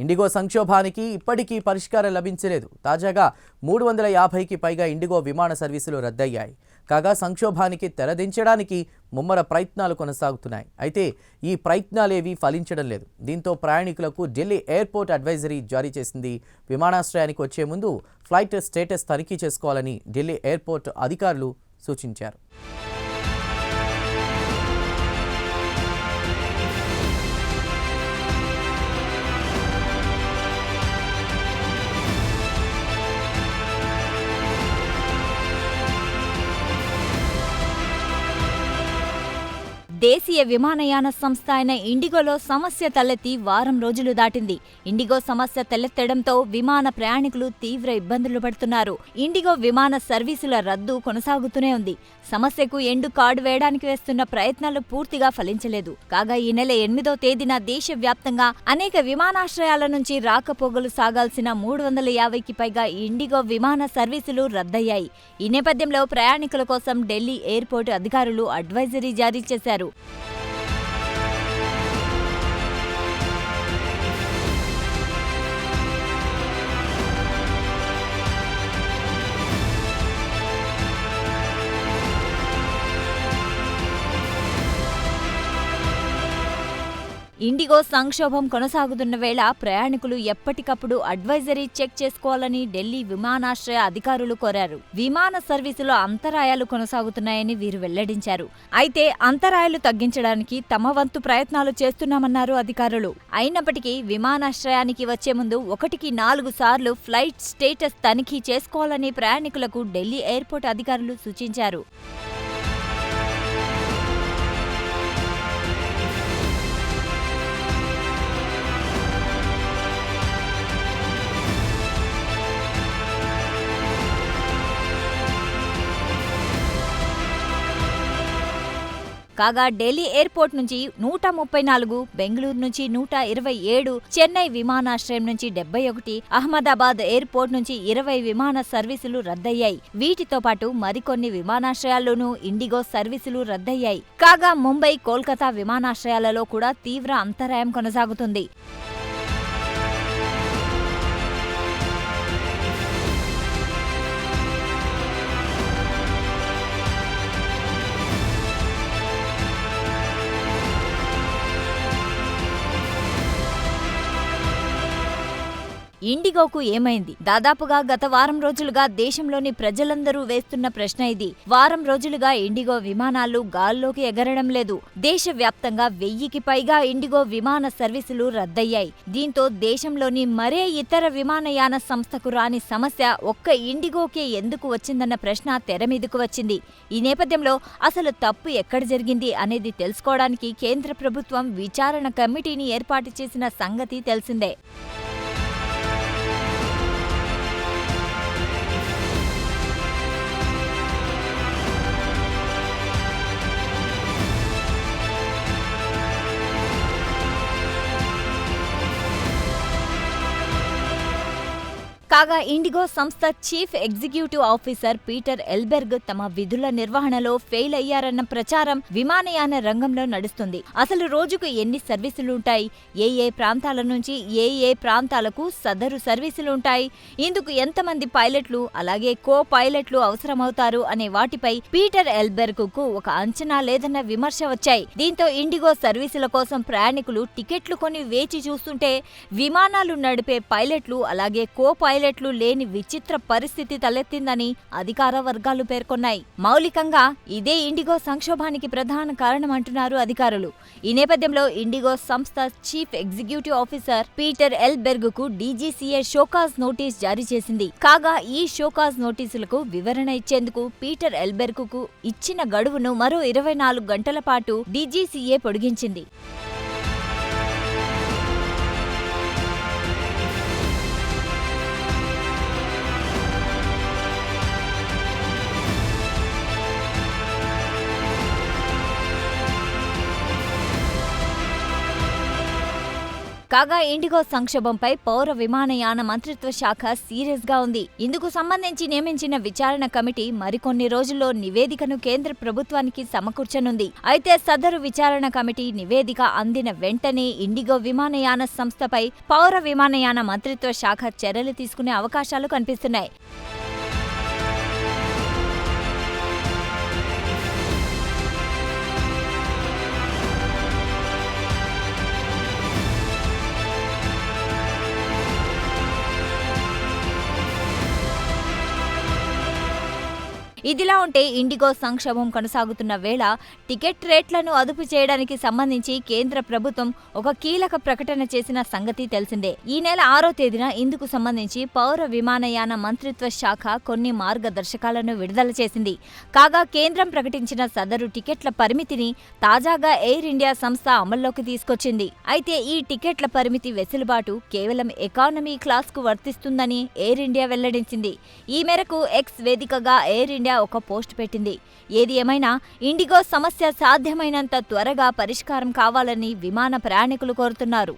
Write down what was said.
IndiGo సంక్షోభానికి ఇప్పటికీ పరిష్కారం లభించలేదు. తాజాగా 350కి పైగా ఇండిగో విమాన సర్వీసులు రద్దయ్యాయి. కాగా సంక్షోభానికి తెరదించడానికి ముమ్మర ప్రయత్నాలు కొనసాగుతున్నాయి. అయితే ఈ ప్రయత్నాలేవీ ఫలించడం లేదు. దీంతో ప్రయాణికులకు ఢిల్లీ ఎయిర్పోర్ట్ అడ్వైజరీ జారీ చేసింది. విమానాశ్రయానికి వచ్చే ముందు ఫ్లైట్ స్టేటస్ తనిఖీ చేసుకోవాలని ఢిల్లీ ఎయిర్పోర్ట్ అధికారులు సూచించారు. దేశీయ విమానయాన సంస్థ అయిన ఇండిగోలో సమస్య తలెత్తి వారం రోజులు దాటింది. ఇండిగో సమస్య తలెత్తడంతో విమాన ప్రయాణికులు తీవ్ర ఇబ్బందులు పడుతున్నారు. ఇండిగో విమాన సర్వీసుల రద్దు కొనసాగుతూనే ఉంది. సమస్యకు ఎండు కార్డు వేయడానికి వేస్తున్న ప్రయత్నాలు పూర్తిగా ఫలించలేదు. కాగా ఈ నెల 8వ తేదీన దేశవ్యాప్తంగా అనేక విమానాశ్రయాల నుంచి రాకపోకలు సాగాల్సిన 350కి పైగా ఇండిగో విమాన సర్వీసులు రద్దయ్యాయి. ఈ నేపథ్యంలో ప్రయాణికుల కోసం ఢిల్లీ ఎయిర్పోర్ట్ అధికారులు అడ్వైజరీ జారీ చేశారు. ఇండిగో సంక్షోభం కొనసాగుతున్న వేళ ప్రయాణికులు ఎప్పటికప్పుడు అడ్వైజరీ చెక్ చేసుకోవాలని ఢిల్లీ విమానాశ్రయ అధికారులు కోరారు. విమాన సర్వీసులో అంతరాయాలు కొనసాగుతున్నాయని వీరు వెల్లడించారు. అయితే అంతరాయాలు తగ్గించడానికి తమ వంతు ప్రయత్నాలు చేస్తున్నామన్నారు అధికారులు. అయినప్పటికీ విమానాశ్రయానికి వచ్చే ముందు 1కి 4 సార్లు ఫ్లైట్ స్టేటస్ తనిఖీ చేసుకోవాలని ప్రయాణికులకు ఢిల్లీ ఎయిర్పోర్ట్ అధికారులు సూచించారు. కాగా ఢిల్లీ ఎయిర్పోర్ట్ నుంచి 134, బెంగళూరు నుంచి 127, చెన్నై విమానాశ్రయం నుంచి 71, అహ్మదాబాద్ ఎయిర్పోర్ట్ నుంచి 20 విమాన సర్వీసులు రద్దయ్యాయి. వీటితో పాటు మరికొన్ని విమానాశ్రయాల్లోనూ ఇండిగో సర్వీసులు రద్దయ్యాయి. కాగా ముంబై, కోల్కతా విమానాశ్రయాలలో కూడా తీవ్ర అంతరాయం కొనసాగుతుంది. ఇండిగోకు ఏమైంది? దాదాపుగా గత వారం రోజులుగా దేశంలోని ప్రజలందరూ వేస్తున్న ప్రశ్న ఇది. వారం రోజులుగా ఇండిగో విమానాలు గాల్లోకి ఎగరడం లేదు. దేశవ్యాప్తంగా 1000కి పైగా ఇండిగో విమాన సర్వీసులు రద్దయ్యాయి. దీంతో దేశంలోని మరే ఇతర విమానయాన సంస్థకు రాని సమస్య ఒక్క ఇండిగోకే ఎందుకు వచ్చిందన్న ప్రశ్న తెరమీదకు వచ్చింది. ఈ నేపథ్యంలో అసలు తప్పు ఎక్కడ జరిగింది అనేది తెలుసుకోవడానికి కేంద్ర ప్రభుత్వం విచారణ కమిటీని ఏర్పాటు చేసిన సంగతి తెలిసిందే. కాగా ఇండిగో సంస్థ చీఫ్ ఎగ్జిక్యూటివ్ ఆఫీసర్ పీటర్ ఎల్బెర్గ్ తమ విధుల నిర్వహణలో ఫెయిల్ అయ్యారన్న ప్రచారం విమానయాన రంగంలో నడుస్తుంది. అసలు రోజుకు ఎన్ని సర్వీసులుంటాయి? ఏ ప్రాంతాల నుంచి ఏ ప్రాంతాలకు సదరు సర్వీసులుంటాయి? ఇందుకు ఎంతమంది పైలట్లు అలాగే కో పైలట్లు అవసరమవుతారు అనే వాటిపై పీటర్ ఎల్బెర్గ్ కు ఒక అంచనా లేదన్న విమర్శ వచ్చాయి. దీంతో ఇండిగో సర్వీసుల కోసం ప్రయాణికులు టికెట్లు కొని వేచి చూస్తుంటే విమానాలు నడిపే పైలట్లు అలాగే కో పైలట్లు లేని విచిత్ర పరిస్థితి తలెత్తిందని అధికార వర్గాలు పేర్కొన్నాయి. మౌలికంగా ఇదే ఇండిగో సంక్షోభానికి ప్రధాన కారణమంటున్నారు అధికారులు. ఈ నేపథ్యంలో ఇండిగో సంస్థ చీఫ్ ఎగ్జిక్యూటివ్ ఆఫీసర్ పీటర్ ఎల్బెర్గ్ కు డీజీసీఏ షోకాజ్ నోటీస్ జారీ చేసింది. కాగా ఈ షోకాజ్ నోటీసులకు వివరణ ఇచ్చేందుకు పీటర్ ఎల్బెర్గ్ కు ఇచ్చిన గడువును మరో 24 గంటల పాటు డీజీసీఏ పొడిగించింది. కాగా ఇండిగో సంక్షోభంపై పౌర విమానయాన మంత్రిత్వ శాఖ సీరియస్ గా ఉంది. ఇందుకు సంబంధించి నియమించిన విచారణ కమిటీ మరికొన్ని రోజుల్లో నివేదికను కేంద్ర ప్రభుత్వానికి సమకూర్చనుంది. అయితే సదరు విచారణ కమిటీ నివేదిక అందిన వెంటనే ఇండిగో విమానయాన సంస్థపై పౌర విమానయాన మంత్రిత్వ శాఖ చర్యలు తీసుకునే అవకాశాలు కనిపిస్తున్నాయి. ఇదిలా ఉంటే ఇండిగో సంక్షోభం కొనసాగుతున్న వేళ టికెట్ రేట్లను అదుపు చేయడానికి సంబంధించి కేంద్ర ప్రభుత్వం ఒక కీలక ప్రకటన చేసిన సంగతి తెలిసిందే. ఈ నెల 6వ తేదీన ఇందుకు సంబంధించి పౌర విమానయాన మంత్రిత్వ శాఖ కొన్ని మార్గదర్శకాలను విడుదల చేసింది. కాగా కేంద్రం ప్రకటించిన సదరు టికెట్ల పరిమితిని తాజాగా ఎయిర్ ఇండియా సంస్థ అమల్లోకి తీసుకొచ్చింది. అయితే ఈ టికెట్ల పరిమితి వెసులుబాటు కేవలం ఎకానమీ క్లాస్కు వర్తిస్తుందని ఎయిర్ ఇండియా వెల్లడించింది. ఈ మేరకు ఎక్స్ వేదికగా ఎయిర్ ఇండియా ఒక పోస్ట్ పెట్టింది. ఏది ఏమైనా ఇండిగో సమస్య సాధ్యమైనంత త్వరగా పరిష్కారం కావాలని విమాన ప్రయాణికులు కోరుతున్నారు.